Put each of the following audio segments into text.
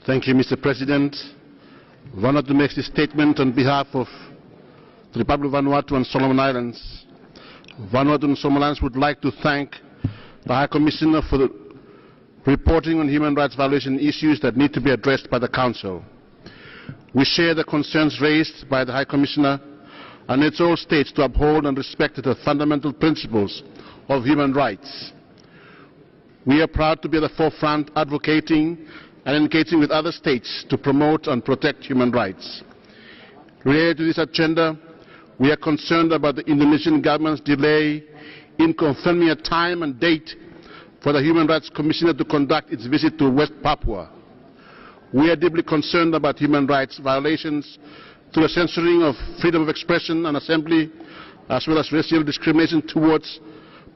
Thank you, Mr. President. Vanuatu makes this statement on behalf of the Republic of Vanuatu and Solomon Islands. Vanuatu and Solomon Islands would like to thank the High Commissioner for the reporting on human rights violation issues that need to be addressed by the Council. We share the concerns raised by the High Commissioner and urge all states to uphold and respect the fundamental principles of human rights. We are proud to be at the forefront advocating and engaging with other states to promote and protect human rights. Related to this agenda, we are concerned about the Indonesian government's delay in confirming a time and date for the Human Rights Commissioner to conduct its visit to West Papua. We are deeply concerned about human rights violations through the censoring of freedom of expression and assembly, as well as racial discrimination towards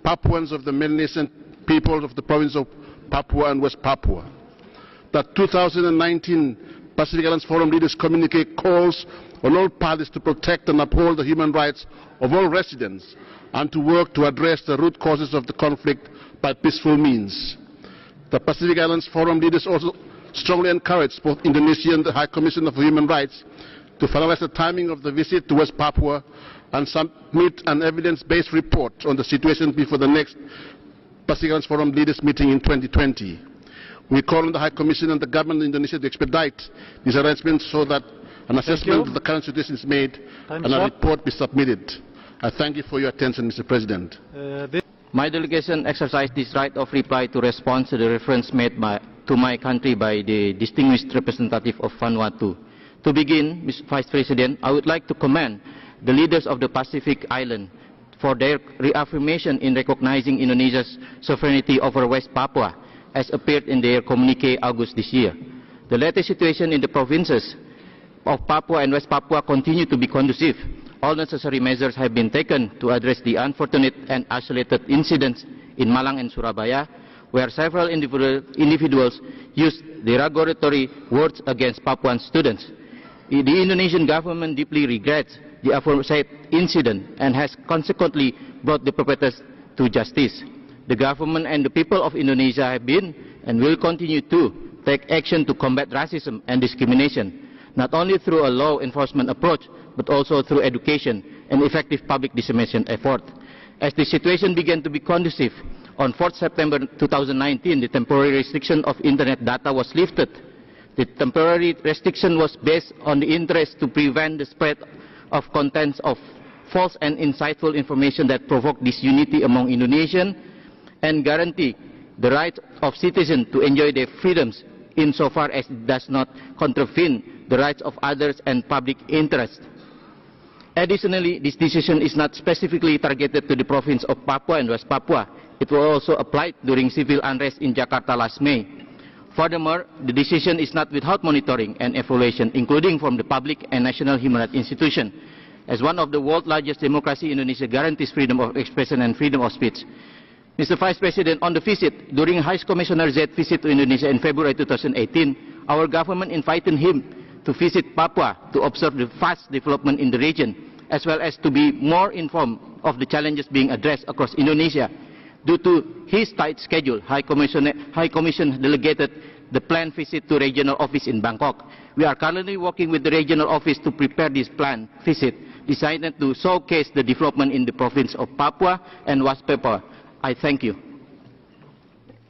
Papuans of the Melanesian people of the province of Papua and West Papua. The 2019 Pacific Islands Forum Leaders Communique calls on all parties to protect and uphold the human rights of all residents and to work to address the root causes of the conflict by peaceful means. The Pacific Islands Forum leaders also strongly encourage both Indonesia and the High Commissioner for Human Rights to finalize the timing of the visit to West Papua and submit an evidence-based report on the situation before the next Pacific Islands Forum leaders meeting in 2020. We call on the High Commission and the government of Indonesia to expedite these arrangements so that an assessment of the current situation is made and a report be submitted. I thank you for your attention, Mr. President. My delegation exercised this right of reply to respond to the reference made to my country by the distinguished representative of Vanuatu. To begin, Mr. Vice President, I would like to commend the leaders of the Pacific Island for their reaffirmation in recognizing Indonesia's sovereignty over West Papua, as appeared in their communique August this year. The latest situation in the provinces of Papua and West Papua continue to be conducive. All necessary measures have been taken to address the unfortunate and isolated incidents in Malang and Surabaya, where several individuals used derogatory words against Papuan students. The Indonesian government deeply regrets the aforesaid incident and has consequently brought the perpetrators to justice. The government and the people of Indonesia have been and will continue to take action to combat racism and discrimination, not only through a law enforcement approach, but also through education and effective public dissemination effort. As the situation began to be conducive, on 4 September 2019, the temporary restriction of internet data was lifted. The temporary restriction was based on the interest to prevent the spread of contents of false and insightful information that provoke disunity among Indonesians and guarantee the right of citizens to enjoy their freedoms insofar as it does not contravene the rights of others and public interest. Additionally, this decision is not specifically targeted to the province of Papua and West Papua. It will also apply during civil unrest in Jakarta last May. Furthermore, the decision is not without monitoring and evaluation, including from the public and national human rights institutions. As one of the world's largest democracies, Indonesia guarantees freedom of expression and freedom of speech. Mr. Vice President, on the visit, during High Commissioner Z's visit to Indonesia in February 2018, our government invited him to visit Papua to observe the fast development in the region, as well as to be more informed of the challenges being addressed across Indonesia. Due to his tight schedule, High Commission delegated the planned visit to regional office in Bangkok. We are currently working with the regional office to prepare this planned visit, designed to showcase the development in the province of Papua and West Papua. I thank you.